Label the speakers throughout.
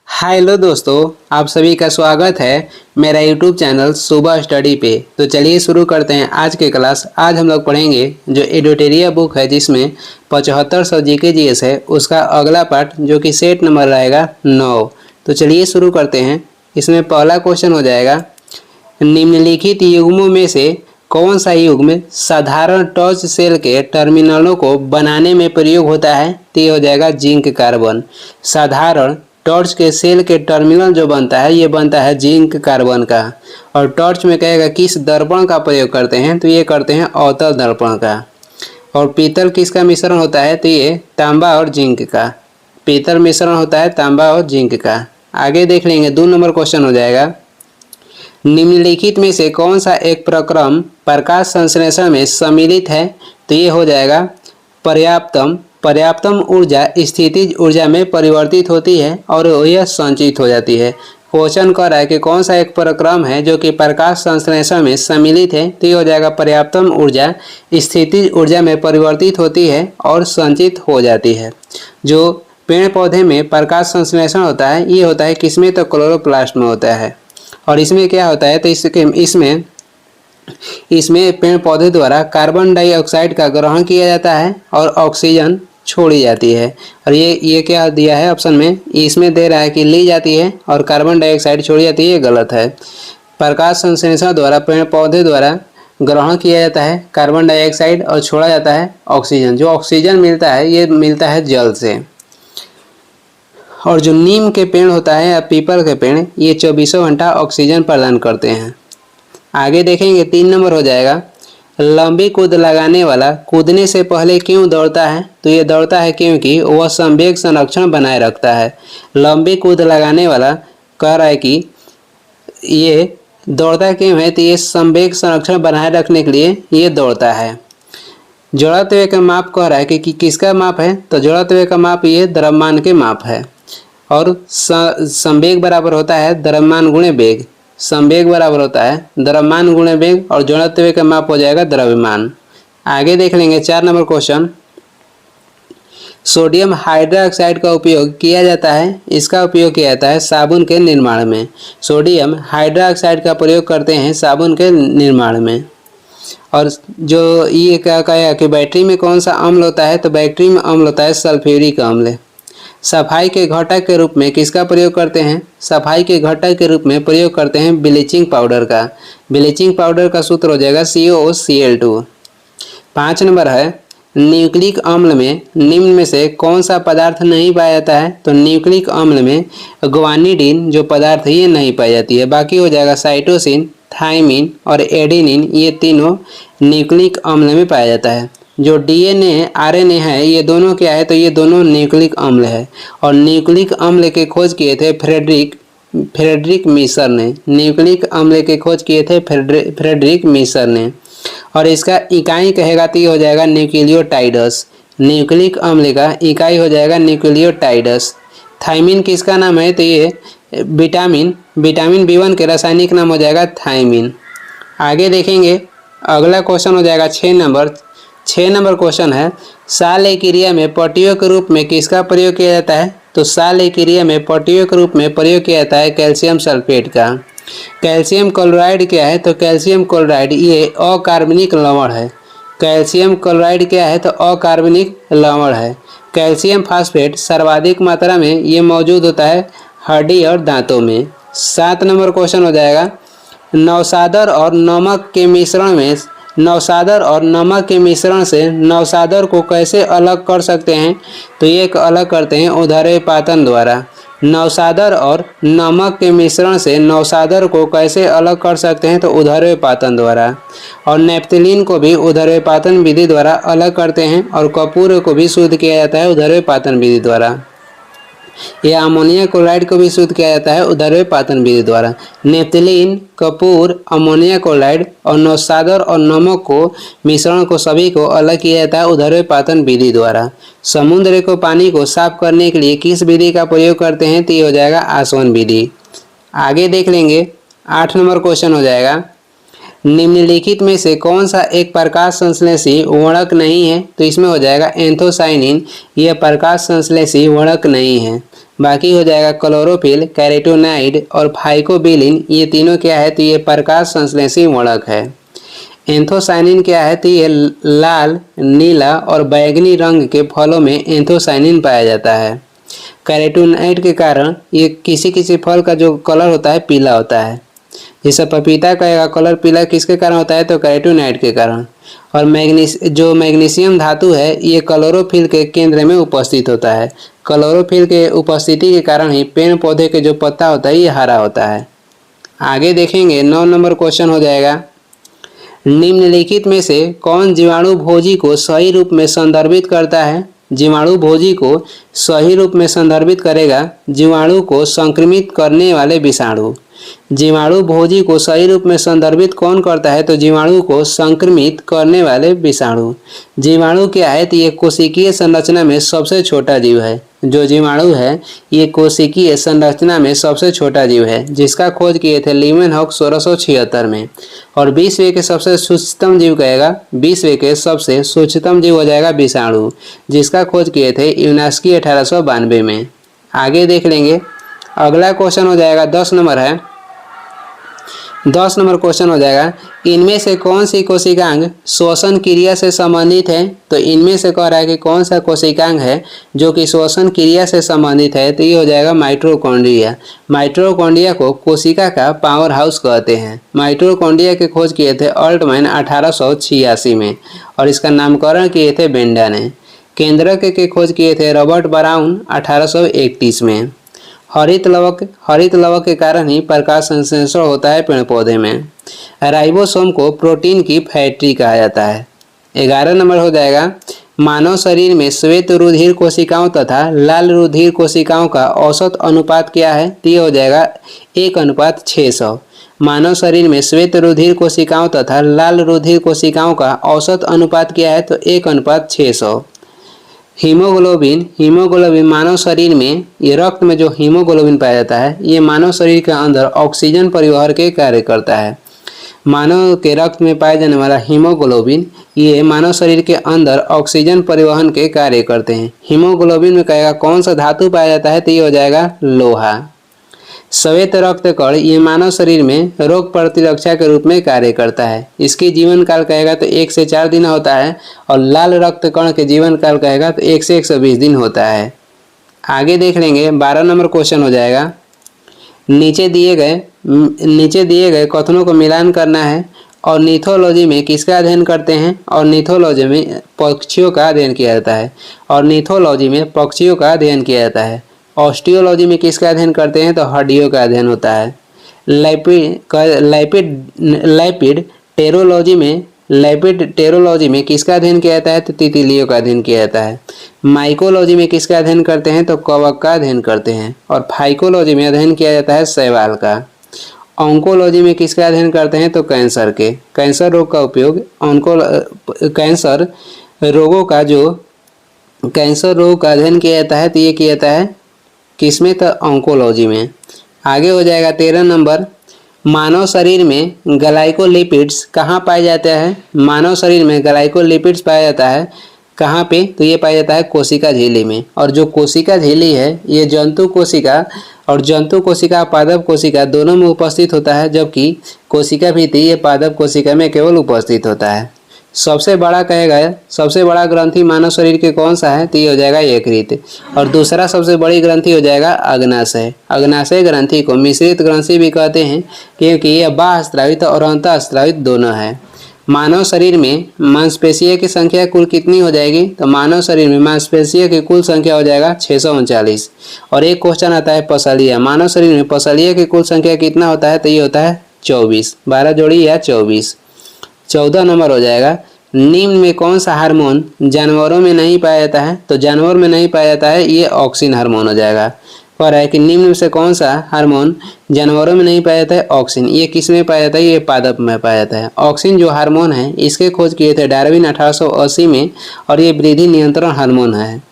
Speaker 1: Hello दोस्तों, आप सभी का स्वागत है मेरा यूट्यूब चैनल सुबह स्टडी पे। तो चलिए शुरू करते हैं आज के क्लास। आज हम लोग पढ़ेंगे जो एडिटोरिया बुक है जिसमें 7500 जीके जीएस है, उसका अगला पार्ट जो कि सेट नंबर रहेगा 9। तो चलिए शुरू करते हैं। इसमें पहला क्वेश्चन हो जाएगा, निम्नलिखित युग्मों में से कौन सा युग्म साधारण टॉर्च सेल के टर्मिनलों को बनाने में प्रयोग होता है? तो ये हो जाएगा जिंक कार्बन। साधारण टॉर्च के सेल के टर्मिनल जो बनता है ये बनता है जिंक कार्बन का। और टॉर्च में कहेगा किस दर्पण का प्रयोग करते हैं, तो ये करते हैं अवतल दर्पण का। और पीतल किसका मिश्रण होता है, तो ये तांबा और जिंक का। पीतल मिश्रण होता है तांबा और जिंक का। आगे देख लेंगे, 2 नंबर क्वेश्चन हो जाएगा, निम्नलिखित में से कौन सा एक प्रक्रम प्रकाश संश्लेषण में सम्मिलित है? तो ये हो जाएगा पर्याप्तम। पर्याप्तम ऊर्जा स्थितिज ऊर्जा में परिवर्तित होती है और यह संचित हो जाती है। क्वेश्चन कर रहा है कि कौन सा एक प्रक्रम है जो कि प्रकाश संश्लेषण में सम्मिलित है? तो ये हो जाएगा पर्याप्तम ऊर्जा स्थितिज ऊर्जा में परिवर्तित होती है और संचित हो जाती है। जो पेड़ पौधे में प्रकाश संश्लेषण होता है ये होता है किसमें? तो क्लोरोप्लास्ट में होता है। और इसमें क्या होता है, तो इसमें पेड़ पौधे द्वारा कार्बन डाइऑक्साइड का ग्रहण किया जाता है और ऑक्सीजन छोड़ी जाती है। और ये क्या दिया है ऑप्शन में, इसमें दे रहा है कि ली जाती है और कार्बन डाइऑक्साइड छोड़ी जाती है, ये गलत है। प्रकाश संश्लेषण द्वारा पेड़ पौधे द्वारा ग्रहण किया जाता है कार्बन डाइऑक्साइड और छोड़ा जाता है ऑक्सीजन। जो ऑक्सीजन मिलता है ये मिलता है जल से। और जो नीम के पेड़ होता है या पीपल के पेड़, ये 24 घंटा ऑक्सीजन प्रदान करते हैं। आगे देखेंगे, 3 नंबर हो जाएगा, लंबी कूद लगाने वाला कूदने से पहले क्यों दौड़ता है? तो ये दौड़ता है क्योंकि वह संवेग संरक्षण बनाए रखता है। लंबी कूद लगाने वाला कह रहा है कि ये दौड़ता क्यों है, तो ये संवेग संरक्षण बनाए रखने के लिए ये दौड़ता है। जड़त्व का माप कह रहा है कि किसका माप है? तो जड़त्व का माप ये द्रव्यमान के माप है। और संवेग बराबर होता है द्रव्यमान गुणे वेग। संवेग बराबर होता है द्रव्यमान गुणे वेग और जड़त्व का माप हो जाएगा द्रव्यमान। आगे देख लेंगे, 4 नंबर क्वेश्चन, सोडियम हाइड्रोक्साइड का उपयोग किया जाता है। इसका उपयोग किया जाता है साबुन के निर्माण में। सोडियम हाइड्रोक्साइड का प्रयोग करते हैं साबुन के निर्माण में। और जो ये क्या कहा कि बैटरी में कौन सा अम्ल होता है, तो बैटरी में अम्ल होता है सल्फ्यूरिक अम्ल। सफाई के घटक के रूप में किसका प्रयोग करते हैं? सफाई के घटक के रूप में प्रयोग करते हैं ब्लीचिंग पाउडर का। ब्लीचिंग पाउडर का सूत्र हो जाएगा COCl2। 5 नंबर है, न्यूक्लिक अम्ल में निम्न में से कौन सा पदार्थ नहीं पाया जाता है? तो न्यूक्लिक अम्ल में ग्वानिडीन जो पदार्थ है ये नहीं पाई जाती है। बाकी हो जाएगा साइटोसिन, थाइमिन और एडेनिन, ये तीनों न्यूक्लिक अम्ल में पाया जाता है। जो DNA RNA है ये दोनों क्या है, तो ये दोनों न्यूक्लिक अम्ल है। और न्यूक्लिक अम्ल के खोज किए थे फ्रेडरिक मिशर ने। न्यूक्लिक अम्ल के खोज किए थे फ्रेडरिक मिशर ने। और इसका इकाई कहेगा तो ये हो जाएगा न्यूक्लियोटाइडस। न्यूक्लिक अम्ल का इकाई हो जाएगा न्यूक्लियोटाइडस। थाइमिन किसका नाम है, तो ये विटामिन B1 के रासायनिक नाम हो जाएगा थाइमिन। आगे देखेंगे, अगला क्वेश्चन हो जाएगा 6 नंबर क्वेश्चन है, साल क्रिया में पट्टियों के रूप में किसका प्रयोग किया जाता है? तो साल क्रिया में पट्टियों के रूप में प्रयोग किया जाता है कैल्शियम सल्फेट का। कैल्शियम क्लोराइड क्या है, तो कैल्शियम क्लोराइड ये अकार्बनिक लवण है। कैल्शियम क्लोराइड क्या है, तो अकार्बनिक लवण है। कैल्शियम फास्फेट सर्वाधिक मात्रा में ये मौजूद होता है हड्डी और दांतों में। 7 नंबर क्वेश्चन हो जाएगा, नौसादर और नमक के मिश्रण से नौसादर को कैसे अलग कर सकते हैं? तो ये अलग करते हैं उदरपातन द्वारा। नौसादर और नमक के मिश्रण से नौसादर को कैसे अलग कर सकते हैं? तो उदरपातन द्वारा। और नेप्थलीन को भी उदरपातन विधि द्वारा अलग करते हैं। और कपूर को भी शुद्ध किया जाता है उदरपातन विधि द्वारा। यह अमोनिया क्लोराइड को भी शुद्ध किया जाता है उदरपातन विधि द्वारा। नेप्थलीन, कपूर, अमोनिया क्लोराइड और नौसादर और नमक को मिश्रण को सभी को अलग किया जाता है उदरपातन विधि द्वारा। समुद्र को पानी को साफ करने के लिए किस विधि का प्रयोग करते हैं? तो ये हो जाएगा आसवन विधि। आगे देख लेंगे, 8 नंबर क्वेश्चन हो जाएगा, निम्नलिखित में से कौन सा एक प्रकाश संश्लेषी वर्णक नहीं है? तो इसमें हो जाएगा एंथोसाइनिन, यह प्रकाश संश्लेषी वर्णक नहीं है। बाकी हो जाएगा क्लोरोफिल, कैरोटीनॉइड और फाइकोबिलिन। ये तीनों क्या है, तो ये प्रकाश संश्लेषी वर्णक है। एंथोसायनिन क्या है, तो ये लाल, नीला और बैंगनी रंग के फलों में एंथोसायनिन पाया जाता है। कैरोटीनॉइड के कारण ये किसी किसी फल का जो कलर होता है पीला होता है। जैसे पपीता का कलर पीला किसके कारण होता है, तो कैरोटीनॉइड के कारण। और मैग्नीशियम धातु है ये क्लोरोफिल के केंद्र में उपस्थित होता है। क्लोरोफिल के उपस्थिति के कारण ही पेड़ पौधे के जो पत्ता होता है ये हरा होता है। आगे देखेंगे 9 नंबर क्वेश्चन हो जाएगा, निम्नलिखित में से कौन जीवाणु भोजी को सही रूप में संदर्भित करता है। जीवाणु भोजी को सही रूप में संदर्भित करेगा जीवाणु को संक्रमित करने वाले विषाणु। जीवाणु भोजी को सही रूप में संदर्भित कौन करता है, तो जीवाणु को संक्रमित करने वाले विषाणु। जीवाणु क्या है, तो ये कोशिकीय संरचना में सबसे छोटा जीव है। जो जीवाणु है ये कोशिकीय संरचना में सबसे छोटा जीव है, जिसका खोज किए थे लीमेनहॉक 1676 में। और विश्व के सबसे सूक्ष्मतम जीव कहेगा, विश्व के सबसे सूक्ष्मतम जीव हो जाएगा विषाणु, जिसका खोज किए थे यूनेस्की 1892 में। आगे देख लेंगे, अगला क्वेश्चन हो जाएगा 10 नंबर है। 10 नंबर क्वेश्चन हो जाएगा, इनमें से कौन सी कोशिकांग श्वसन क्रिया से संबंधित है। तो इनमें से कह रहा है कि कौन सा कोशिकांग है जो कि श्वसन क्रिया से संबंधित है, तो ये हो जाएगा माइटोकॉन्ड्रिया। माइटोकॉन्ड्रिया को कोशिका का पावर हाउस कहते हैं। माइटोकॉन्ड्रिया की खोज किए थे ऑल्टमैन 1886 में और इसका नामकरण किए थे बेंडा ने। केंद्रक की खोज किए थे रॉबर्ट ब्राउन 1831 में। हरित लवक के कारण ही प्रकाश संश्लेषण होता है पेड़ पौधे में। राइबोसोम को प्रोटीन की फैक्ट्री कहा जाता है। 11 नंबर हो जाएगा, मानव शरीर में श्वेत रुधिर कोशिकाओं तथा लाल रुधिर कोशिकाओं का औसत अनुपात क्या है, तो ये हो जाएगा 1:600। मानव शरीर में श्वेत रुधिर कोशिकाओं तथा लाल रुधिर कोशिकाओं का औसत अनुपात क्या है, तो 1:600। हीमोग्लोबिन मानव शरीर में, ये रक्त में जो हीमोग्लोबिन पाया जाता है ये मानव शरीर के अंदर ऑक्सीजन परिवहन के कार्य करता है। मानव के रक्त में पाए जाने वाला हीमोग्लोबिन ये मानव शरीर के अंदर ऑक्सीजन परिवहन के कार्य करते हैं। हीमोग्लोबिन में कहेगा कौन सा धातु पाया जाता है, तो ये हो जाएगा लोहा। श्वेत रक्त कण ये मानव शरीर में रोग प्रतिरक्षा के रूप में कार्य करता है। इसकी जीवन काल कहेगा तो 1 से 4 दिन होता है और लाल रक्त कण के जीवन काल कहेगा तो 1 से 120 दिन होता है। आगे देख लेंगे 12 नंबर क्वेश्चन हो जाएगा, नीचे दिए गए कथनों को मिलान करना है। और नीथोलॉजी में किसका अध्ययन करते हैं, और नीथोलॉजी में पक्षियों का अध्ययन किया जाता है। और नीथोलॉजी में पक्षियों का अध्ययन किया जाता है। ऑस्टियोलॉजी में किसका अध्ययन करते हैं, तो हड्डियों का अध्ययन होता है। लैपिड टेरोलॉजी में किसका अध्ययन किया जाता है, तो तितलियों का अध्ययन किया जाता है। माइकोलॉजी में किसका अध्ययन करते हैं, तो कवक का अध्ययन करते हैं। और फाइकोलॉजी में अध्ययन किया जाता है शैवाल का। ऑन्कोलॉजी में किसका अध्ययन करते हैं, तो कैंसर के। कैंसर रोग का उपयोग कैंसर रोग का अध्ययन किया जाता है, तो ये किया जाता है किसमें, तो ऑन्कोलॉजी में। आगे हो जाएगा 13 नंबर, मानव शरीर में ग्लाइकोलिपिड्स कहाँ पाए जाते हैं। मानव शरीर में ग्लाइकोलिपिड्स पाया जाता है कहाँ पे, तो ये पाया जाता है कोशिका झिल्ली में। और जो कोशिका झिल्ली है ये जंतु कोशिका पादप कोशिका दोनों में उपस्थित होता है, जबकि कोशिका भित्ति ये पादप कोशिका में केवल उपस्थित होता है। सबसे बड़ा ग्रंथि मानव शरीर के कौन सा है, तो ये हो जाएगा यकृत। और दूसरा सबसे बड़ी ग्रंथि हो जाएगा अग्नाशय। अग्नाशय ग्रंथि को मिश्रित ग्रंथि भी कहते हैं, क्योंकि यह बाह्य स्रावित और अंतः स्रावित दोनों है। मानव शरीर में मांसपेशियों की संख्या कुल कितनी हो जाएगी, तो मानव शरीर में मांसपेशियों की कुल संख्या हो जाएगा 639। और एक क्वेश्चन आता है पसलियाँ, मानव शरीर में पसलियों की कुल संख्या कितना होता है, तो ये होता है 24, 12 जोड़ी या 24। 14 नंबर हो जाएगा, निम्न में कौन सा हार्मोन जानवरों में नहीं पाया जाता है, तो जानवर में नहीं पाया जाता है ये ऑक्सिन हार्मोन हो जाएगा। कह रहा है कि निम्न में से कौन सा हार्मोन जानवरों में नहीं पाया जाता है, ऑक्सिन। ये किस में पाया जाता है, ये पादप में पाया जाता है। ऑक्सिन जो हार्मोन है इसके खोज किए थे डार्विन 1880 में और ये वृद्धि नियंत्रण हार्मोन है।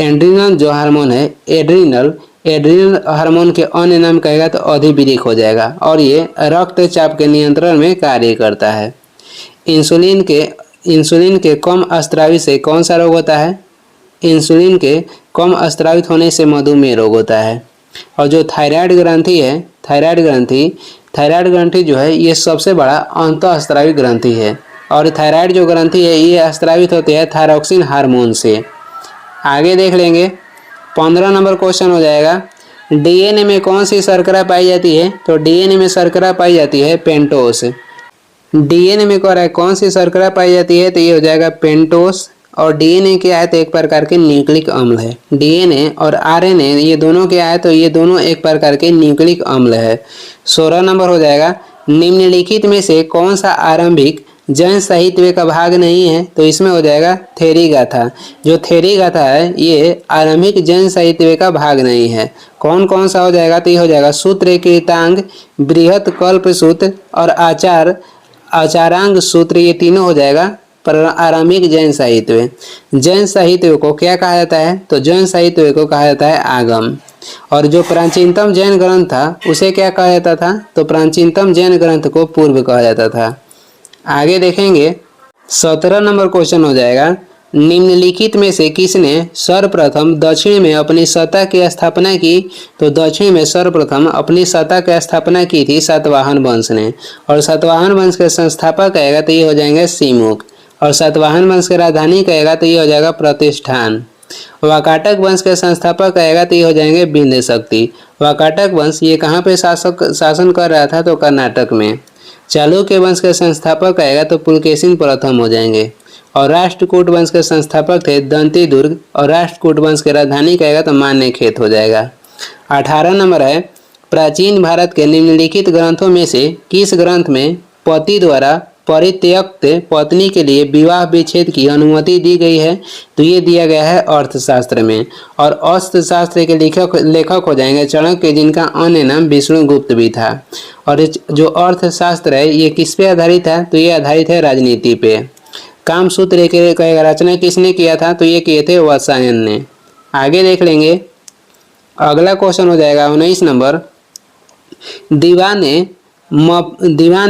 Speaker 1: एड्रिनल जो हार्मोन है एड्रिनल हार्मोन के अन्य नाम कहेगा तो अधिवृक्क हो जाएगा और ये रक्तचाप के नियंत्रण में कार्य करता है। इंसुलिन के कम स्रावी से कौन सा रोग होता है, इंसुलिन के कम स्रावित होने से मधुमेह रोग होता है। और जो थायराइड ग्रंथि है, थायराइड ग्रंथि जो है ये सबसे बड़ा अंतःस्रावी ग्रंथि है। और थायराइड जो ग्रंथि है ये स्रावित होती है थायरोक्सिन हार्मोन से। आगे देख लेंगे 15 नंबर क्वेश्चन हो जाएगा, डीएनए में कौन सी शर्करा पाई जाती है? तो डीएनए में शर्करा पाई जाती है पेंटोस। डीएनए में कह रहा है कौन सी शर्करा पाई जाती है? तो ये हो जाएगा पेंटोस। और डीएनए क्या है? तो एक प्रकार के न्यूक्लिक अम्ल है। डीएनए और आरएनए ये दोनों क्या है? तो ये दोनों एक प्रकार के न्यूक्लिक अम्ल है। 16 नंबर हो जाएगा, निम्नलिखित में से कौन सा आरंभिक जैन साहित्य का भाग नहीं है? तो इसमें हो जाएगा थेरी गाथा। जो थेरी गाथा है ये आरंभिक जैन साहित्य का भाग नहीं है। कौन कौन सा हो जाएगा? तो ये हो जाएगा सूत्र कृतांग, बृहत कल्प सूत्र और आचारांग सूत्र, ये तीनों हो जाएगा पर आरंभिक जैन साहित्य। जैन साहित्य को क्या कहा जाता है? तो जैन साहित्य को कहा जाता है आगम। और जो प्राचीनतम जैन ग्रंथ था उसे क्या कहा जाता था? तो प्राचीनतम जैन ग्रंथ को पूर्व कहा जाता था। आगे देखेंगे 17 नंबर क्वेश्चन हो जाएगा, निम्नलिखित में से किसने सर्वप्रथम दक्षिण में अपनी सत्ता की स्थापना की? तो दक्षिण में सर्वप्रथम अपनी सत्ता की स्थापना की थी सातवाहन वंश ने। और सातवाहन वंश के संस्थापक कहेगा तो ये हो जाएंगे सीमुख। और सातवाहन वंश की राजधानी कहेगा तो ये हो जाएगा प्रतिष्ठान। वाकाटक वंश के संस्थापक कहेगा तो ये हो जाएंगे विंध्य शक्ति। वाकाटक वंश ये कहाँ पे शासन कर रहा था? तो कर्नाटक में। चालुक्य वंश के संस्थापक कहेगा तो पुलकेशिन प्रथम हो जाएंगे। और राष्ट्रकूट वंश के संस्थापक थे दंती दुर्ग। और राष्ट्रकूट वंश की राजधानी कहेगा तो मान्यखेत हो जाएगा। 18 नंबर है, प्राचीन भारत के निम्नलिखित ग्रंथों में से किस ग्रंथ में पति द्वारा परित्यक्त पत्नी के लिए विवाह विच्छेद की अनुमति दी गई है? तो ये दिया गया है अर्थशास्त्र में। और अर्थशास्त्र के लेखक हो जाएंगे चाणक्य, जिनका अन्य नाम विष्णुगुप्त भी था। और जो अर्थशास्त्र है ये किस पे आधारित है? तो ये आधारित है राजनीति पे। कामसूत्र की रचना किसने किया था? तो ये किए थे वात्सायन ने। आगे देख लेंगे अगला क्वेश्चन हो जाएगा 19 नंबर, दीवान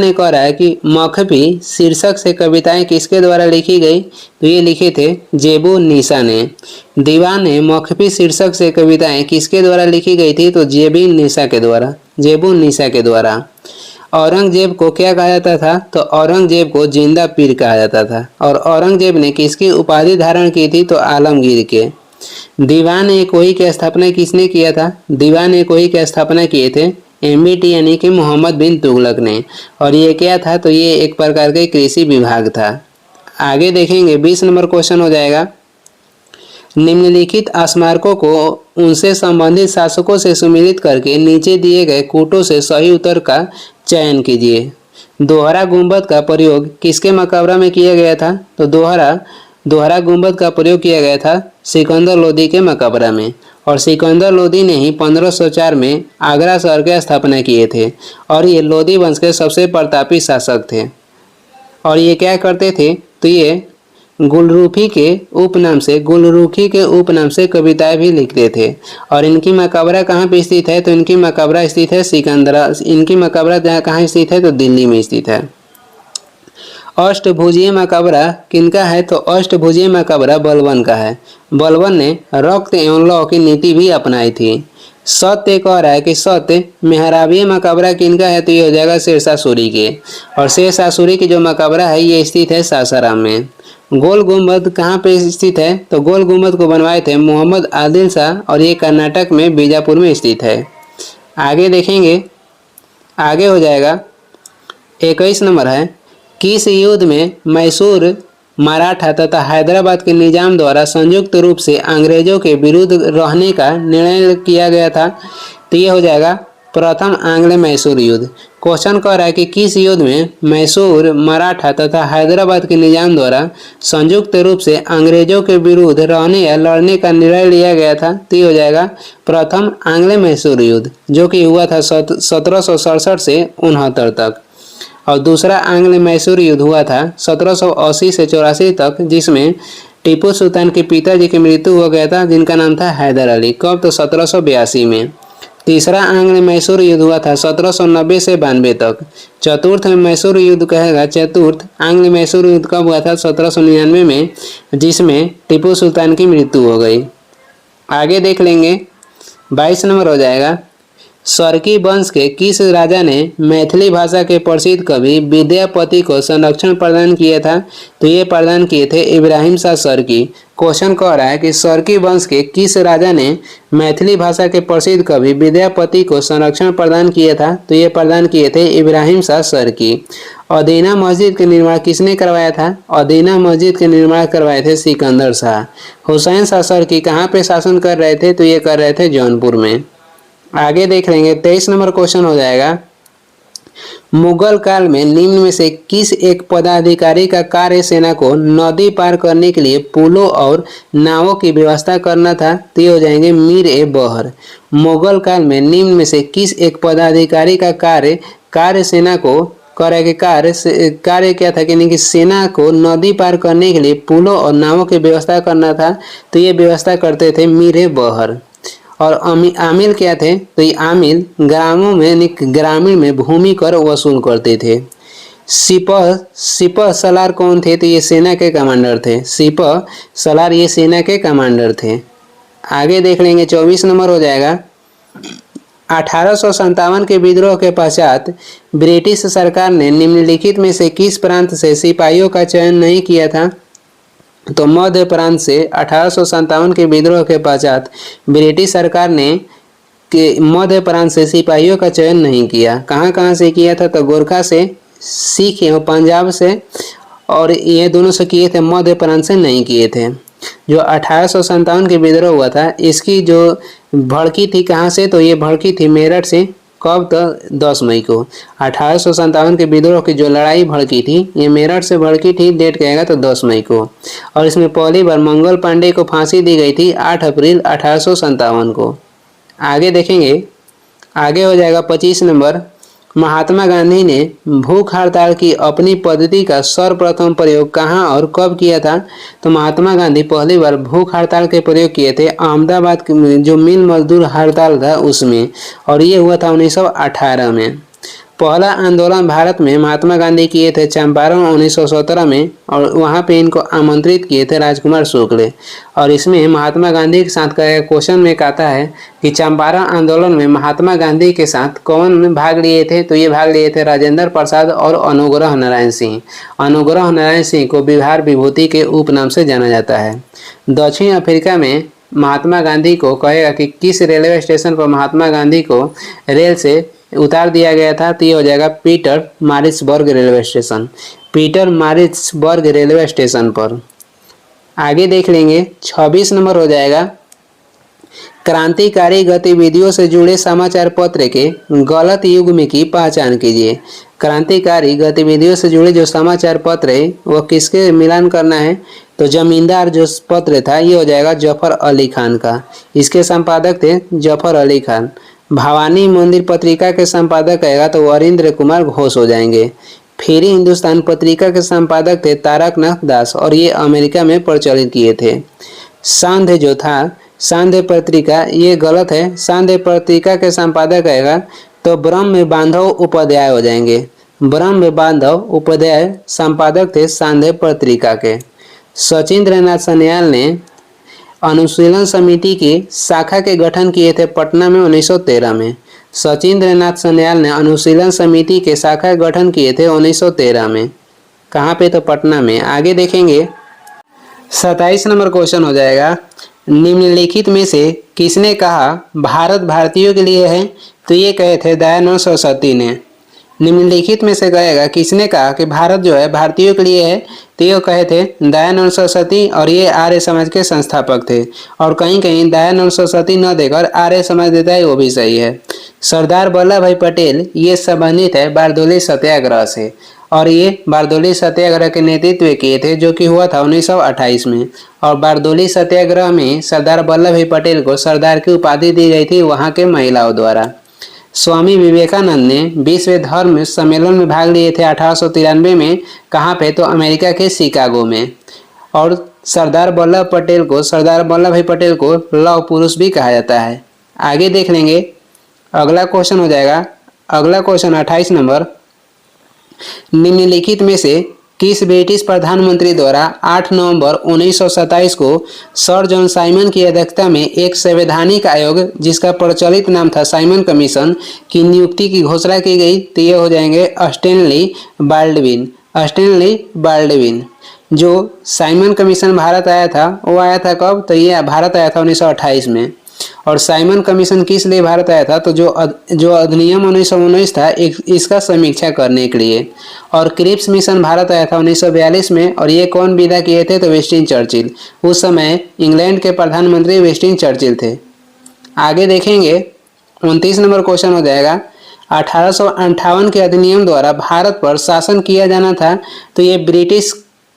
Speaker 1: ने कह रहा है कि मखफी शीर्षक से कविताएं किसके द्वारा लिखी गई? तो ये लिखे थे जेबू निशा ने। दीवान ने मखफी शीर्षक से कविताएं किसके द्वारा लिखी गई थी? तो जेबू निशा के द्वारा। औरंगजेब को क्या कहा जाता था? तो औरंगजेब को जिंदा पीर कहा जाता था। और औरंगजेब ने किसकी उपाधि धारण की थी? तो आलमगीर के। दीवान-ए-कोही की स्थापना किसने किया था? दीवान-ए-कोही की स्थापना किए थे MBT यानी कि मोहम्मद बिन तुगलक ने। और ये क्या था? तो ये एक प्रकार के कृषि विभाग था। आगे देखेंगे 20 नंबर क्वेश्चन हो जाएगा, निम्नलिखित स्मारकों को उनसे संबंधित शासकों से सुमेलित करके नीचे दिए गए कूटों से सही उत्तर का चयन कीजिए। दोहरा गुंबद का प्रयोग किसके मकबरा में किया गया था? तो दोहरा गुंबद का प्रयोग किया गया था सिकंदर लोदी के मकबरा में। और सिकंदर लोदी ने ही 1504 में आगरा शहर की स्थापना किए थे। और ये लोदी वंश के सबसे प्रतापी शासक थे। और ये क्या करते थे? तो ये गुलरूखी के उपनाम से कविताएं भी लिखते थे। और इनकी मकबरा कहाँ पे स्थित है? तो इनकी मकबरा स्थित है इनकी मकबरा कहाँ स्थित है? तो दिल्ली में स्थित है। अष्टभुजीय मकबरा किनका है? तो अष्टभुजीय मकबरा बलबन का है। बलबन ने रक्त एवं लौ की नीति भी अपनाई थी। सत्य कह रहा है कि सत्य मेहराबीय मकबरा किनका है? तो ये हो जाएगा शेरशाह सूरी के। और शेरशाह सूरी की जो मकबरा है ये स्थित है सासाराम में। गोल गुंबद कहाँ पे स्थित है? तो गोल गुंबद को बनवाए थे मोहम्मद आदिल शाह। और ये कर्नाटक में बीजापुर में स्थित है। आगे देखेंगे, आगे हो जाएगा 21 नंबर है, किस युद्ध में मैसूर मराठा तथा हैदराबाद के निजाम द्वारा संयुक्त रूप से अंग्रेजों के विरुद्ध रहने का निर्णय किया गया था? तो ये हो जाएगा प्रथम आंग्ल मैसूर युद्ध। क्वेश्चन कह रहा है कि किस युद्ध में मैसूर मराठा तथा हैदराबाद के निजाम द्वारा संयुक्त रूप से अंग्रेजों के विरुद्ध रहने या लड़ने का निर्णय लिया गया था? तो ये हो जाएगा प्रथम आंग्ल मैसूर युद्ध, जो कि हुआ था 1767 से 69 तक। और दूसरा आंग्ल मैसूर युद्ध हुआ था 1780 से 84 तक, जिसमें टीपू सुल्तान के पिताजी की मृत्यु हो गया था, जिनका नाम था हैदर अली। कब? तो 1782 में। तीसरा आंग्ल मैसूर युद्ध हुआ था 1790 से 92 तक। चतुर्थ मैसूर युद्ध कहेगा, चतुर्थ आंग्ल मैसूर युद्ध कब हुआ था? 1799 में, जिसमें टीपू सुल्तान की मृत्यु हो गई। आगे देख लेंगे, 22 नंबर हो जाएगा, सरकी वंश के किस राजा ने मैथिली भाषा के प्रसिद्ध कवि विद्यापति को संरक्षण प्रदान किया था? तो ये प्रदान किए थे इब्राहिम शाह सरकी। क्वेश्चन कह रहा है कि सरकी वंश के किस राजा ने मैथिली भाषा के प्रसिद्ध कवि विद्यापति को संरक्षण प्रदान किया था? तो ये प्रदान किए थे इब्राहिम शाह सरकी। अदीना मस्जिद के निर्माण किसने करवाया था? अदीना मस्जिद के निर्माण करवाए थे सिकंदर शाह। हुसैन शाह सरकी कहाँ पे शासन कर रहे थे? तो ये कर रहे थे जौनपुर में। आगे देख लेंगे, 23 नंबर क्वेश्चन हो जाएगा, मुगल काल में निम्न में से किस एक पदाधिकारी का कार्य सेना को नदी पार करने के लिए पुलों और नावों की व्यवस्था करना था? तो ये हो जाएंगे मीर ए बहर। मुगल काल में निम्न में से किस एक पदाधिकारी का कार्य सेना को कार्य क्या था कि सेना को नदी पार करने के लिए पुलों और नावों की व्यवस्था करना था? तो ये व्यवस्था करते थे मीर ए बहर। और आमिल क्या थे? तो ये आमिल ग्रामीण में भूमि कर वसूल करते थे। सिपह सलार कौन थे? तो ये सेना के कमांडर थे। सिपह सलार ये सेना के कमांडर थे। आगे देख लेंगे, 24 नंबर हो जाएगा, 1857 के विद्रोह के पश्चात ब्रिटिश सरकार ने निम्नलिखित में से किस प्रांत से सिपाहियों का चयन नहीं किया था? तो मध्य प्रांत से 1857 के विद्रोह के पश्चात ब्रिटिश सरकार ने मध्य प्रांत से सिपाहियों का चयन नहीं किया। कहाँ से किया था? तो गोरखा से, सिख एवं पंजाब से, और ये दोनों से किए थे, मध्य प्रांत से नहीं किए थे। जो 1857 के विद्रोह हुआ था, इसकी जो भड़की थी कहाँ से? तो ये भड़की थी मेरठ से। कब? तो 10 मई को 1857 के विद्रोह की जो लड़ाई भड़की थी, ये मेरठ से भड़की थी। डेट कहेगा तो 10 मई को। और इसमें पहली बार मंगल पांडे को फांसी दी गई थी 8 अप्रैल 1857 को। आगे देखेंगे, आगे हो जाएगा 25 नंबर, महात्मा गांधी ने भूख हड़ताल की अपनी पद्धति का सर्वप्रथम प्रयोग कहाँ और कब किया था? तो महात्मा गांधी पहली बार भूख हड़ताल के प्रयोग किए थे अहमदाबाद में, जो मिल मजदूर हड़ताल था उसमें, और ये हुआ था 1918 में। पहला आंदोलन भारत में महात्मा गांधी किए थे चंपारण 1917 में, और वहाँ पे इनको आमंत्रित किए थे राजकुमार शुक्ल। और इसमें महात्मा गांधी के साथ का क्वेश्चन में कहता है कि चंपारण आंदोलन में महात्मा गांधी के साथ कौन भाग लिए थे? तो ये भाग लिए थे राजेंद्र प्रसाद और अनुग्रह नारायण सिंह। अनुग्रह नारायण सिंह को बिहार विभूति के उपनाम से जाना जाता है। दक्षिण अफ्रीका में महात्मा गांधी को कहेगा कि किस रेलवे स्टेशन पर महात्मा गांधी को रेल से उतार दिया गया था? तो ये हो जाएगा Pietermaritzburg railway station. Pietermaritzburg railway station पर। आगे देख लेंगे, 26 नंबर हो जाएगा, क्रांतिकारी गतिविधियों से जुड़े समाचार पत्र के गलत युग्म की पहचान कीजिए। क्रांतिकारी गतिविधियों से जुड़े जो समाचार पत्र है वो किसके मिलान करना है? तो जमींदार जो पत्र था ये हो जाएगा जफर अली खान का। इसके संपादक थे जफर अली खान। भवानी मंदिर पत्रिका के संपादक आएगा तो वरिंद्र कुमार घोष हो जाएंगे। फेरी हिंदुस्तान पत्रिका के संपादक थे तारकनाथ दास, और ये अमेरिका में प्रचलित किए थे। सांध्य जो था, सांध्य पत्रिका, ये गलत है। सांध्य पत्रिका के संपादक आएगा तो ब्रह्म बांधव उपाध्याय हो जाएंगे। ब्रह्म बांधव उपाध्याय संपादक थे सांध्य पत्रिका के। सचिंद्र नाथ सन्याल ने अनुशीलन समिति की शाखा के गठन किए थे पटना में 1913 में। सचिंद्र नाथ सन्याल ने अनुशीलन समिति के शाखा गठन किए थे 1913 में। कहाँ पे? तो पटना में। आगे देखेंगे, 27 नंबर क्वेश्चन हो जाएगा, निम्नलिखित में से किसने कहा भारत भारतीयों के लिए है? तो ये कहे थे दयानंद सरस्वती ने। निम्नलिखित में से कहेगा किसने कहा कि भारत जो है भारतीयों के लिए है? तो ये कहे थे दयानंद सरस्वती, और ये आर्य समाज के संस्थापक थे। और कहीं कहीं दयानंद सरस्वती न देकर आर्य समाज देता है, वो भी सही है। सरदार वल्लभ भाई पटेल ये संबंधित है बारदोली सत्याग्रह से, और ये बारदोली सत्याग्रह के नेतृत्व किए थे जो कि हुआ था 1928 में। और बारदोली सत्याग्रह में सरदार वल्लभ भाई पटेल को सरदार की उपाधि दी गई थी वहाँ के महिलाओं द्वारा। स्वामी विवेकानंद ने विश्व धर्म सम्मेलन में भाग लिए थे 1893 में। कहाँ पे? तो अमेरिका के शिकागो में। और सरदार वल्लभ भाई पटेल को लौह पुरुष भी कहा जाता है। आगे देख लेंगे, अगला क्वेश्चन हो जाएगा, अगला क्वेश्चन 28 नंबर, निम्नलिखित में से किस ब्रिटिश प्रधानमंत्री द्वारा 8 नवंबर 1927 को सर जॉन साइमन की अध्यक्षता में एक संवैधानिक आयोग जिसका प्रचलित नाम था साइमन कमीशन की नियुक्ति की घोषणा की गई? तो ये हो जाएंगे स्टैनली बाल्डविन। Stanley Baldwin. जो साइमन कमीशन भारत आया था वो आया था कब? तो ये भारत आया था 1928 में। और साइमन कमीशन किस लिए भारत आया था? तो जो अधिनियम 1919 था इसका समीक्षा करने के लिए। और क्रिप्स मिशन भारत आया था 1942 में। और ये कौन विदा किए थे? तो विंस्टन चर्चिल। उस समय इंग्लैंड के प्रधानमंत्री विंस्टन चर्चिल थे। आगे देखेंगे 29 नंबर क्वेश्चन हो जाएगा, 1858 के अधिनियम द्वारा भारत पर शासन किया जाना था, तो ये ब्रिटिश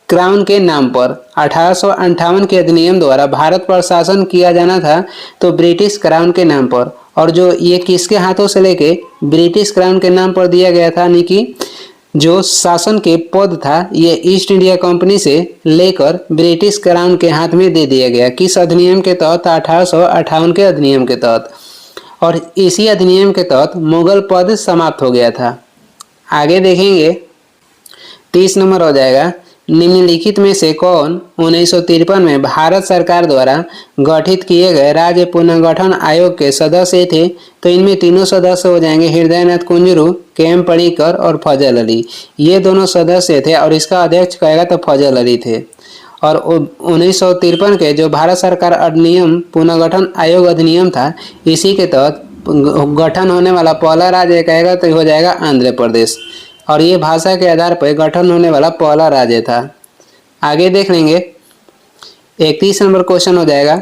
Speaker 1: क्राउन के नाम पर 1858 के अधिनियम द्वारा भारत पर शासन किया जाना था, तो ब्रिटिश क्राउन के नाम पर। और जो ये किसके हाथों से लेके ब्रिटिश क्राउन के नाम पर दिया गया था, यानी कि जो शासन के पद था ये ईस्ट इंडिया कंपनी से लेकर ब्रिटिश क्राउन के हाथ में दे दिया गया। किस अधिनियम के तहत? 1858 के अधिनियम के तहत। और इसी अधिनियम के तहत मुगल पद समाप्त हो गया था। आगे देखेंगे 30 नंबर हो जाएगा, निम्नलिखित में से कौन 1953 में भारत सरकार द्वारा गठित किए गए राज्य पुनर्गठन आयोग के सदस्य थे? तो इनमें तीनों सदस्य हो जाएंगे हृदयनाथ कुंजरू, के.एम. पणिक्कर और फजल अली। ये दोनों सदस्य थे और इसका अध्यक्ष कहेगा तो फजल अली थे। और 1953 के जो भारत सरकार अधिनियम पुनर्गठन आयोग अधिनियम था, इसी के तहत गठन होने वाला पहला राज्य कहेगा तो हो जाएगा आंध्र प्रदेश। और ये भाषा के आधार पर गठन होने वाला पहला राज्य था। आगे देख लेंगे 31 नंबर क्वेश्चन हो जाएगा,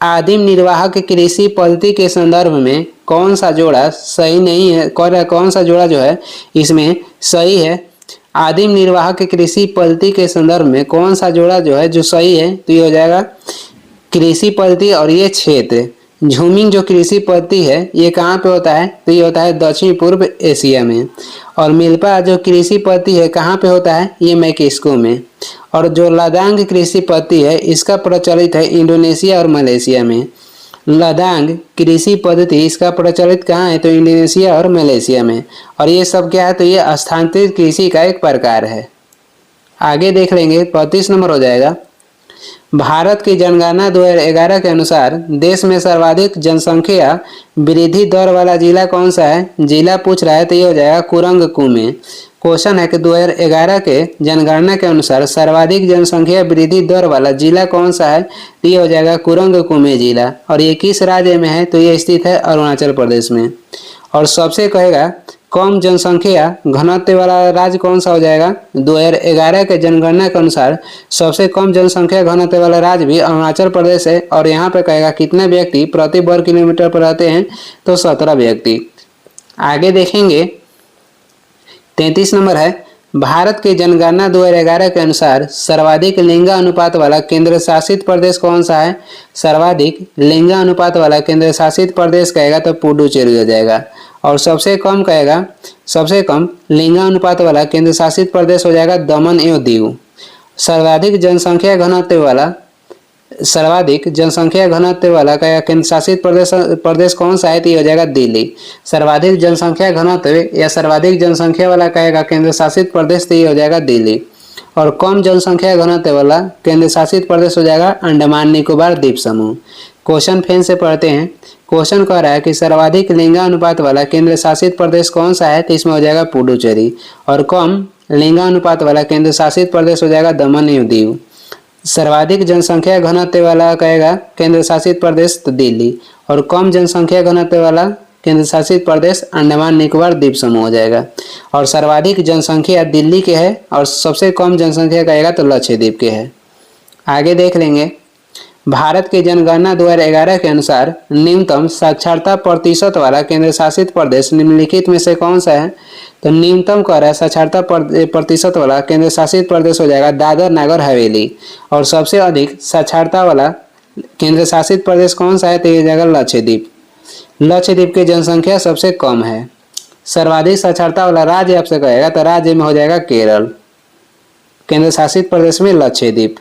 Speaker 1: आदिम निर्वाहक कृषि पद्धति के संदर्भ में कौन सा जोड़ा सही नहीं है? कौन सा जोड़ा जो है इसमें सही है? आदिम निर्वाहक कृषि पद्धति के संदर्भ में कौन सा जोड़ा जो है जो सही है? तो ये हो जाएगा कृषि पद्धति और ये क्षेत्र। झूमिंग जो कृषि पद्धति है ये कहाँ पे होता है? तो ये होता है दक्षिण पूर्व एशिया में। और मिल्पा जो कृषि पद्धति है कहाँ पे होता है? ये मैक्सिको में। और जो लदांग कृषि पद्धति है इसका प्रचलित है इंडोनेशिया और मलेशिया में। लदांग कृषि पद्धति इसका प्रचलित कहाँ है? तो इंडोनेशिया और मलेशिया में। और ये सब क्या है? तो ये स्थानांतरित कृषि का एक प्रकार है। आगे देख लेंगे 35 नंबर हो जाएगा, भारत की जनगणना 2011 के अनुसार देश में सर्वाधिक जनसंख्या वृद्धि दर वाला जिला कौन सा है? जिला पूछ रहा है तो ये हो जाएगा कुरंग कुमे। क्वेश्चन है कि 2011 के जनगणना के अनुसार सर्वाधिक जनसंख्या वृद्धि दर वाला जिला कौन सा है? तो ये हो जाएगा कुरंग कुमे जिला। और ये किस राज्य में है? तो ये स्थित है अरुणाचल प्रदेश में। और सबसे कहेगा कम जनसंख्या घनत्व वाला राज्य कौन सा हो जाएगा? 2011 के जनगणना के अनुसार सबसे कम जनसंख्या घनत्व वाला राज्य भी अरुणाचल प्रदेश है। और यहाँ पे कहेगा कितने व्यक्ति प्रति वर्ग किलोमीटर पर रहते हैं? तो 17 व्यक्ति। आगे देखेंगे 33 नंबर है, भारत की जनगणना 2011 के अनुसार सर्वाधिक लिंगानुपात वाला केंद्र शासित प्रदेश कौन सा है? सर्वाधिक लिंगानुपात वाला केंद्र शासित प्रदेश कहेगा तो पुडुचेरी हो जाएगा। और सबसे कम कहेगा, सबसे कम लिंगानुपात वाला केंद्र शासित प्रदेश हो जाएगा दमन एवं दीव। सर्वाधिक जनसंख्या घनत्व वाला कहेगा केंद्र शासित प्रदेश कौन सा है? तो ये हो जाएगा दिल्ली। सर्वाधिक जनसंख्या घनत्व या सर्वाधिक जनसंख्या वाला कहेगा केंद्र शासित प्रदेश, तो ये हो जाएगा दिल्ली। और कम जनसंख्या घनत्व वाला केंद्र शासित प्रदेश हो जाएगा अंडमान निकोबार द्वीप समूह। क्वेश्चन फिर से पढ़ते हैं। क्वेश्चन कह रहा है कि सर्वाधिक लिंगानुपात वाला केंद्र शासित प्रदेश कौन सा है? तो इसमें हो जाएगा पुडुचेरी। और कम लिंगानुपात वाला केंद्र शासित प्रदेश हो जाएगा दमन एवं दीव। सर्वाधिक जनसंख्या घनत्व वाला कहेगा केंद्र शासित प्रदेश तो दिल्ली। और कम जनसंख्या घनत्व वाला केंद्र शासित प्रदेश अंडमान निकोबार द्वीप समूह हो जाएगा। और सर्वाधिक जनसंख्या दिल्ली के है और सबसे कम जनसंख्या कहेगा तो लक्षद्वीप के है। आगे देख लेंगे, भारत की जनगणना 2011 के अनुसार न्यूनतम साक्षरता प्रतिशत वाला केंद्र शासित प्रदेश निम्नलिखित में से कौन सा है? तो न्यूनतम कह रहा है साक्षरता प्रतिशत वाला केंद्र शासित प्रदेश हो जाएगा दादर नगर हवेली। और सबसे अधिक साक्षरता वाला केंद्र शासित प्रदेश कौन सा है? तो ये जाएगा लक्षद्वीप। लक्षद्वीप की जनसंख्या सबसे कम है। सर्वाधिक साक्षरता वाला राज्य आपसे कहेगा तो राज्य में हो जाएगा केरल, केंद्र शासित प्रदेश में लक्षद्वीप।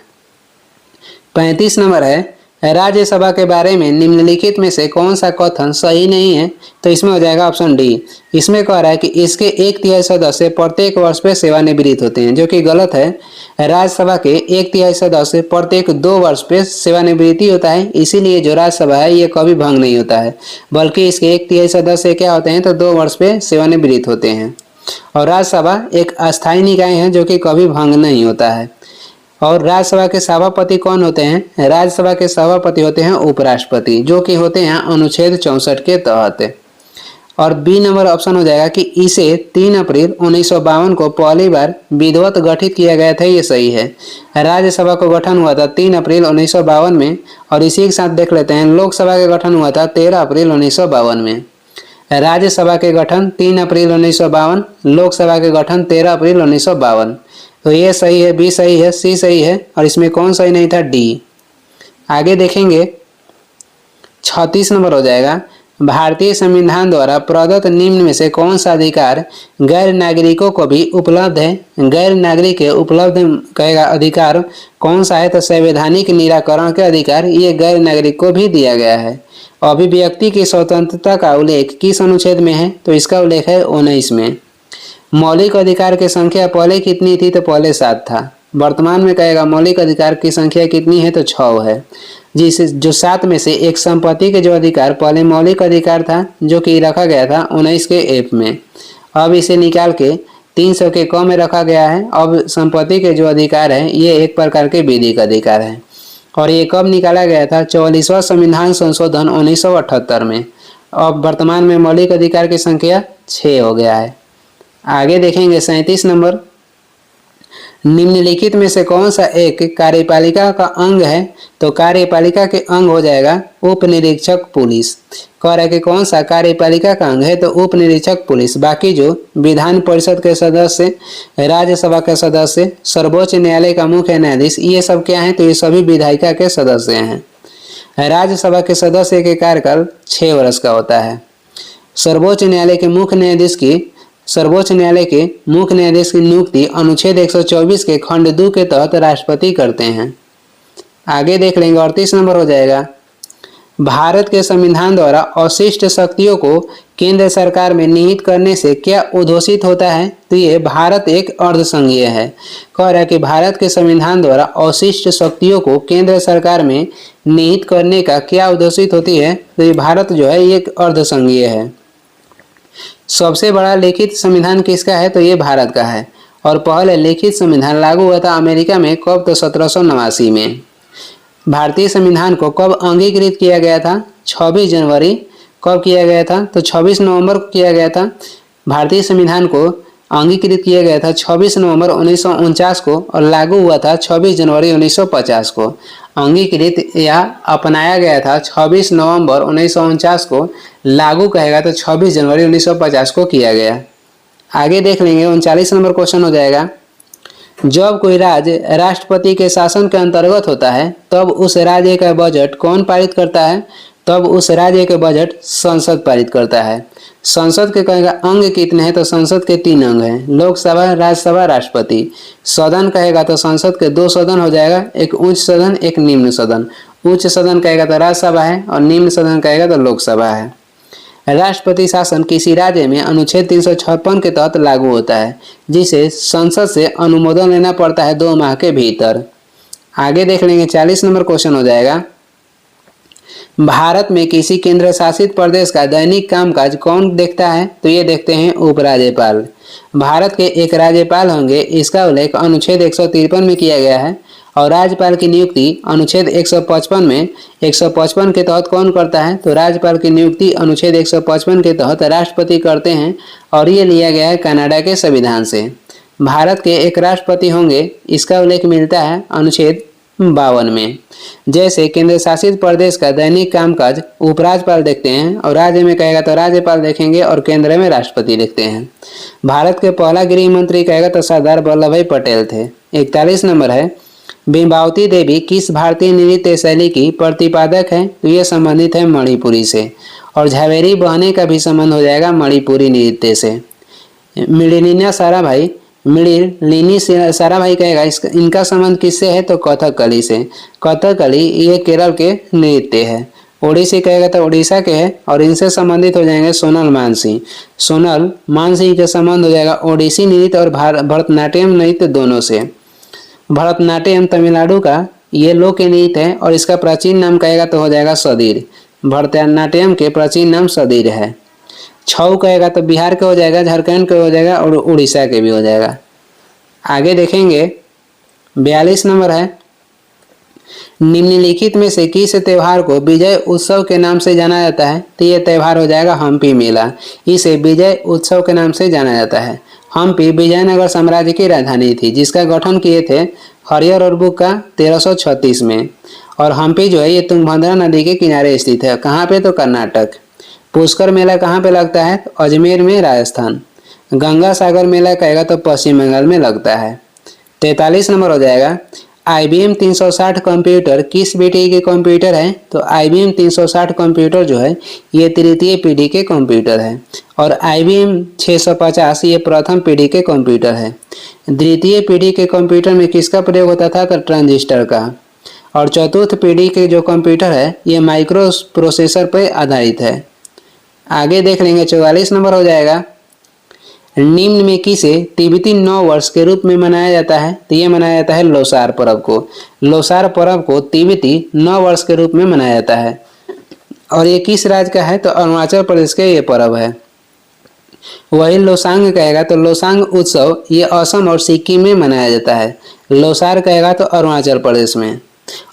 Speaker 1: 35 नंबर है, राज्यसभा के बारे में निम्नलिखित में से कौन सा कथन सही नहीं है? तो इसमें हो जाएगा ऑप्शन डी। इसमें कह रहा है कि इसके 1/3 सदस्य प्रत्येक वर्ष पे सेवानिवृत्त होते हैं, जो कि गलत है। राज्यसभा के 1/3 सदस्य प्रत्येक 2 वर्ष पे सेवानिवृत्ति होता है, इसीलिए जो राज्यसभा है ये कभी भंग नहीं होता है, बल्कि इसके 1/3 सदस्य क्या होते हैं? तो 2 वर्ष पे सेवानिवृत्त होते हैं। और राज्यसभा एक अस्थायी निकाय है जो कि कभी भंग नहीं होता है। और राज्यसभा के सभापति कौन होते हैं? राज्यसभा के सभापति होते हैं उपराष्ट्रपति, जो कि होते हैं अनुच्छेद 64 के तहत। और बी नंबर ऑप्शन हो जाएगा कि इसे 3 अप्रैल 1952 को पहली बार विधिवत गठित किया गया था, ये सही है। राज्यसभा का गठन हुआ था 3 अप्रैल 1952 में। और इसी के साथ देख लेते हैं लोकसभा का गठन हुआ था 13 अप्रैल 1952 में। राज्यसभा के गठन 3 अप्रैल 1952, लोकसभा के गठन 13 अप्रैल 1952। तो ये सही है, बी सही है, सी सही है। और इसमें कौन सही नहीं था? डी। आगे देखेंगे 36 नंबर हो जाएगा, भारतीय संविधान द्वारा प्रदत्त निम्न में से कौन सा अधिकार गैर नागरिकों को भी उपलब्ध है? गैर नागरिक के उपलब्ध कहेगा अधिकार कौन सा है? तो संवैधानिक निराकरण के अधिकार ये गैर नागरिक को भी दिया गया है। अभिव्यक्ति की स्वतंत्रता का उल्लेख किस अनुच्छेद में है? तो इसका उल्लेख है 19 में। मौलिक अधिकार की संख्या पहले कितनी थी? तो पहले 7 था। वर्तमान में कहेगा मौलिक अधिकार की संख्या कितनी है? तो 6 है। जिसे जो 7 में से एक संपत्ति के जो अधिकार पहले मौलिक अधिकार था, जो कि रखा गया था 19 के एफ में, अब इसे निकाल के 300 के क में रखा गया है। अब संपत्ति के जो अधिकार है ये एक प्रकार के विधिक अधिकार है। और ये कब निकाला गया था? 44वां संविधान संशोधन 1978 में। अब वर्तमान में मौलिक अधिकार की संख्या 6 हो गया है। आगे देखेंगे 37 नंबर, निम्नलिखित में से कौन सा एक कार्यपालिका का अंग है? तो कार्यपालिका के अंग हो जाएगा उप निरीक्षक पुलिस। कह रहा है कि कौन सा कार्यपालिका का अंग है? तो उप निरीक्षक पुलिस। बाकी जो विधान परिषद के सदस्य, राज्यसभा के सदस्य, सर्वोच्च न्यायालय का मुख्य न्यायाधीश, ये सब क्या है? तो ये सभी विधायिका के सदस्य हैं। राज्यसभा के सदस्य के कार्यकाल 6 वर्ष का होता है। सर्वोच्च न्यायालय के मुख्य न्यायाधीश की नियुक्ति अनुच्छेद 124 के खंड 2 के तहत राष्ट्रपति करते हैं। आगे देख लेंगे 38 नंबर हो जाएगा, भारत के संविधान द्वारा अवशिष्ट शक्तियों को केंद्र सरकार में निहित करने से क्या उद्घोषित होता है? तो ये भारत एक अर्धसंघीय है। कह रहा है कि भारत के संविधान द्वारा अवशिष्ट शक्तियों को केंद्र सरकार में निहित करने का क्या उद्घोषित होती है? तो ये भारत जो है ये एक अर्धसंघीय है। सबसे बड़ा लिखित संविधान किसका है? तो ये भारत का है। और पहले लिखित संविधान लागू हुआ था अमेरिका में, कब? तो 1789 में। भारतीय संविधान को कब अंगीकृत किया गया था? 26 जनवरी। कब किया गया था? तो 26 नवंबर को किया गया था। भारतीय संविधान को अंगीकृत किया गया था 26 नवंबर 1949 को और लागू हुआ था 26 जनवरी 1950 को। अंगीकृत या अपनाया गया था 26 नवंबर 1949 को, लागू कहेगा तो 26 जनवरी 1950 को किया गया। आगे देख लेंगे 39 नंबर क्वेश्चन हो जाएगा, जब कोई राज्य राष्ट्रपति के शासन के अंतर्गत होता है तब उस राज्य का बजट कौन पारित करता है? तब उस राज्य के बजट संसद पारित करता है। संसद के कहेगा अंग कितने हैं? तो संसद के 3 अंग हैं, लोकसभा, राज्यसभा, राष्ट्रपति। सदन कहेगा तो संसद के 2 सदन हो जाएगा, एक उच्च सदन, एक निम्न सदन। उच्च सदन कहेगा तो राज्यसभा है और निम्न सदन कहेगा तो लोकसभा है। राष्ट्रपति शासन किसी राज्य में अनुच्छेद 356 के तहत लागू होता है, जिसे संसद से अनुमोदन लेना पड़ता है 2 माह के भीतर। आगे देख लेंगे 40 नंबर क्वेश्चन हो जाएगा, भारत में किसी केंद्र शासित प्रदेश का दैनिक कामकाज कौन देखता है? तो ये देखते हैं उपराज्यपाल। भारत के एक राज्यपाल होंगे, इसका उल्लेख अनुच्छेद 153 में किया गया है। और राज्यपाल की नियुक्ति अनुच्छेद 155 के तहत कौन करता है? तो राज्यपाल की नियुक्ति अनुच्छेद 155 के तहत राष्ट्रपति करते हैं और ये लिया गया है कनाडा के संविधान से। भारत के एक राष्ट्रपति होंगे, इसका उल्लेख मिलता है अनुच्छेद 52 में। जैसे केंद्र शासित प्रदेश का दैनिक कामकाज उपराज्यपाल देखते हैं और राज्य में कहेगा तो राज्यपाल देखेंगे और केंद्र में राष्ट्रपति देखते हैं। भारत के पहला गृह मंत्री कहेगा तो सरदार वल्लभ भाई पटेल थे। 41 नंबर है, बिंबावती देवी किस भारतीय नृत्य शैली की प्रतिपादक है? तो ये संबंधित है मणिपुरी से। और झावेरी बहने का भी संबंध हो जाएगा मणिपुरी नृत्य से। मृणिला साराभाई मिडिल लीनी सारा भाई कहेगा इनका संबंध किससे है, तो कथकली से। कथकली ये केरल के नृत्य है। ओडिसी कहेगा तो उड़ीसा के है, और इनसे संबंधित हो जाएंगे सोनल मानसिंह। सोनल मानसिंह के संबंध हो जाएगा ओडिसी नृत्य और भरतनाट्यम नृत्य दोनों से। भरतनाट्यम तमिलनाडु का ये लोक नृत्य है और इसका प्राचीन नाम कहेगा तो हो जाएगा सदीर। भरतनाट्यम के प्राचीन नाम सदीर है। छऊ कहेगा तो बिहार के हो जाएगा, झारखंड के हो जाएगा और उड़ीसा के भी हो जाएगा। आगे देखेंगे 42 नंबर है, निम्नलिखित में से किस त्योहार को विजय उत्सव के नाम से जाना जाता है, तो ये त्यौहार हो जाएगा हम्पी मेला। इसे विजय उत्सव के नाम से जाना जाता है। हम्पी विजयनगर साम्राज्य की राजधानी थी, जिसका गठन किए थे हरिहर और बुक्का 1336 में। और हम्पी जो है ये तुंगभद्रा नदी के किनारे स्थित है। कहाँ पे, तो कर्नाटक। पुष्कर मेला कहाँ पे लगता है, तो अजमेर में, राजस्थान। गंगा सागर मेला कहेगा तो पश्चिम बंगाल में लगता है। 43 नंबर हो जाएगा, IBM 360 कंप्यूटर किस पीढ़ी के कंप्यूटर है, तो IBM 360 कंप्यूटर जो है ये तृतीय पीढ़ी के कंप्यूटर है। और IBM 650 ये प्रथम पीढ़ी के कंप्यूटर है। द्वितीय पीढ़ी के कंप्यूटर में किसका प्रयोग होता था, तो ट्रांजिस्टर का। और चतुर्थ पीढ़ी के जो कंप्यूटर है ये माइक्रो प्रोसेसर पर आधारित है। आगे देख लेंगे 44 नंबर हो जाएगा, निम्न में किसे तिब्बती नव वर्ष के रूप में मनाया जाता है, तो ये मनाया जाता है लोसार पर्व को। लोसार पर्व को तिब्बती नव वर्ष के रूप में मनाया जाता है। और ये किस राज्य का है, तो अरुणाचल प्रदेश का ये पर्व है। वही लोसांग कहेगा तो लोसांग उत्सव ये असम और सिक्किम में मनाया जाता है। लोसार कहेगा तो अरुणाचल प्रदेश में,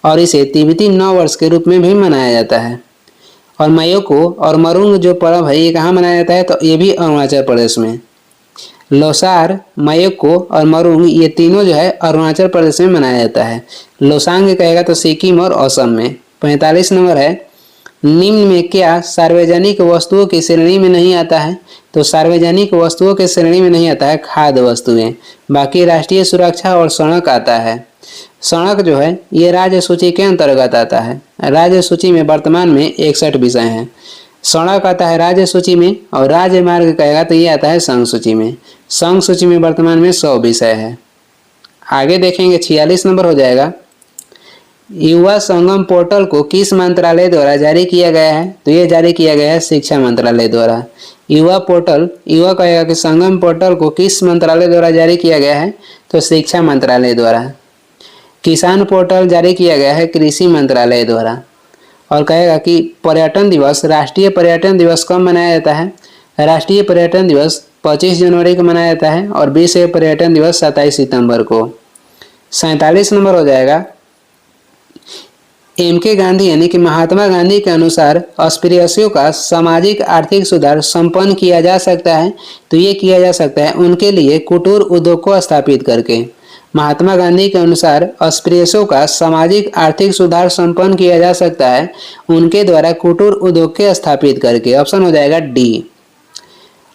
Speaker 1: और इसे तिब्बती नव वर्ष के रूप में भी मनाया जाता है। और मयोको और मरुंग जो पर्व है ये कहाँ मनाया जाता है, तो ये भी अरुणाचल प्रदेश में। लोसार, मयोको और मरुंग ये तीनों जो है अरुणाचल प्रदेश में मनाया जाता है। लोसांग कहेगा तो सिक्किम और असम में। 45 नंबर है, निम्न में क्या सार्वजनिक वस्तुओं की श्रेणी में नहीं आता है, तो सार्वजनिक वस्तुओं की श्रेणी में नहीं आता है खाद्य वस्तुएं। बाकी राष्ट्रीय सुरक्षा और सड़क आता है। सड़क जो है ये राज्य सूची के अंतर्गत आता है। राज्य सूची में वर्तमान में 61 विषय हैं। सड़क आता है राज्य सूची में, और राज्य मार्ग कहेगा तो ये आता है संघ सूची में। संघ सूची में वर्तमान में 100 विषय है। आगे देखेंगे 46 नंबर हो जाएगा, युवा संगम पोर्टल को किस मंत्रालय द्वारा जारी किया गया है, तो ये जारी किया गया है शिक्षा मंत्रालय द्वारा। युवा पोर्टल, युवा कहेगा कि संगम पोर्टल को किस मंत्रालय द्वारा जारी किया गया है, तो शिक्षा मंत्रालय द्वारा। किसान पोर्टल जारी किया गया है कृषि मंत्रालय द्वारा। और कहेगा कि पर्यटन दिवस, राष्ट्रीय पर्यटन दिवस कब मनाया जाता है, राष्ट्रीय पर्यटन दिवस 25 जनवरी को मनाया जाता है, और विश्व पर्यटन दिवस 27 सितंबर को। 47 नंबर हो जाएगा, MK गांधी यानी कि महात्मा गांधी के अनुसार अस्पृश्यों का सामाजिक आर्थिक सुधार संपन्न किया जा सकता है, तो ये किया जा सकता है उनके लिए कुटीर उद्योग को स्थापित करके। महात्मा गांधी के अनुसार अस्पृश्यों का सामाजिक आर्थिक सुधार संपन्न किया जा सकता है उनके द्वारा कुटीर उद्योग के स्थापित करके। ऑप्शन हो जाएगा डी।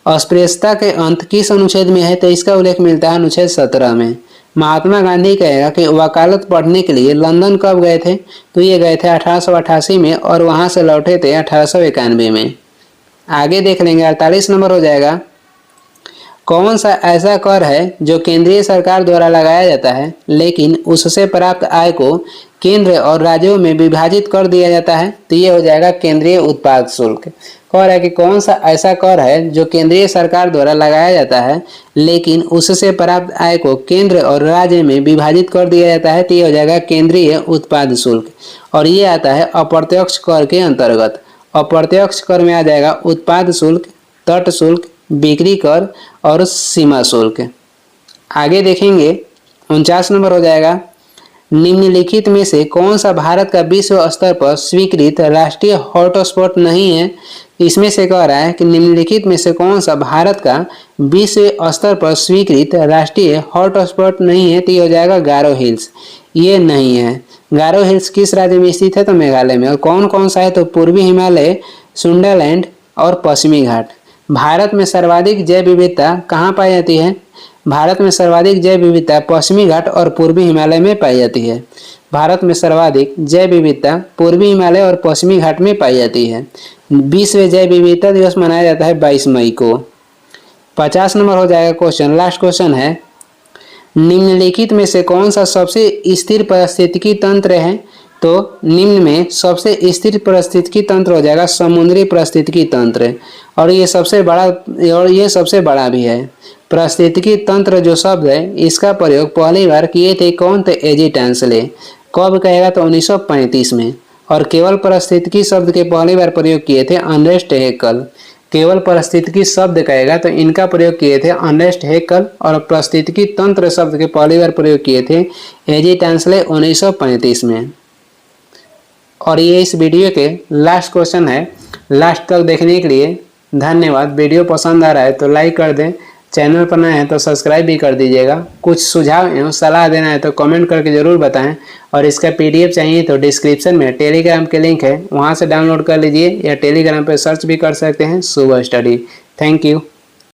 Speaker 1: अस्पृश्यता के अंत किस अनुच्छेद में है, तो इसका उल्लेख मिलता है अनुच्छेद 17 में। महात्मा गांधी कहेगा कि वकालत पढ़ने के लिए लंदन कब गए थे, तो ये गए थे 1888 में, और वहां से लौटे थे 1891 में। आगे देख लेंगे 48 नंबर हो जाएगा, कौन सा ऐसा कर है जो केंद्रीय सरकार द्वारा लगाया जाता है लेकिन उससे प्राप्त आय को केंद्र और राज्यों में विभाजित कर दिया जाता है, तो ये हो जाएगा केंद्रीय उत्पाद शुल्क। कह रहा है कि कौन सा ऐसा कर है जो केंद्रीय सरकार द्वारा लगाया जाता है लेकिन उससे प्राप्त आय को केंद्र और राज्य में विभाजित कर दिया जाता है, तो ये हो जाएगा केंद्रीय उत्पाद शुल्क। और ये आता है अप्रत्यक्ष कर के अंतर्गत। अप्रत्यक्ष कर में आ जाएगा उत्पाद शुल्क, तट शुल्क, बिक्री कर और सीमा शुल्क। आगे देखेंगे 49 नंबर हो जाएगा, निम्नलिखित में से कौन सा भारत का विश्व स्तर पर स्वीकृत राष्ट्रीय हॉटस्पॉट नहीं है। इसमें से कह रहा है कि निम्नलिखित में से कौन सा भारत का विश्व स्तर पर स्वीकृत राष्ट्रीय हॉटस्पॉट नहीं है, तो ये हो जाएगा गारो हिल्स। ये नहीं है। गारो हिल्स किस राज्य में स्थित है, तो मेघालय में। और कौन कौन सा है, तो पूर्वी हिमालय, सुंडरलैंड और पश्चिमी घाट। भारत में सर्वाधिक जैव विविधता कहाँ पाई जाती है, भारत में सर्वाधिक जैव विविधता पश्चिमी घाट और पूर्वी हिमालय में पाई जाती है। भारत में सर्वाधिक जैव विविधता पूर्वी हिमालय और पश्चिमी घाट में पाई जाती है। विश्व जैव विविधता दिवस मनाया जाता है 22 मई को। 50 नंबर हो जाएगा क्वेश्चन, लास्ट क्वेश्चन है, निम्नलिखित में से कौन सा सबसे स्थिर पारिस्थितिकी तंत्र है? तो निम्न में सबसे स्थिर पारिस्थितिकी तंत्र हो जाएगा समुद्री पारिस्थितिकी तंत्र, और ये सबसे बड़ा भी है। पारिस्थितिकी तंत्र जो शब्द है इसका प्रयोग पहली बार किए थे कौन थे? एजी टैंसले। कब कहेगा? तो 1935 में। और केवल पारिस्थितिकी शब्द के पहली बार प्रयोग किए थे अर्नेस्ट हैकेल। केवल पारिस्थितिकी शब्द कहेगा तो इनका प्रयोग किए थे अर्नेस्ट हैकेल, और पारिस्थितिकी तंत्र शब्द के पहली बार प्रयोग किए थे एजी टैंसले 1935 में। और ये इस वीडियो के लास्ट क्वेश्चन है। लास्ट तक देखने के लिए धन्यवाद। वीडियो पसंद आ रहा है तो लाइक कर दें, चैनल पर नए हैं तो सब्सक्राइब भी कर दीजिएगा। कुछ सुझाव एवं सलाह देना है तो कमेंट करके ज़रूर बताएं, और इसका पीडीएफ चाहिए तो डिस्क्रिप्शन में टेलीग्राम के लिंक है, वहां से डाउनलोड कर लीजिए, या टेलीग्राम पर सर्च भी कर सकते हैं शुभ स्टडी। Thank you.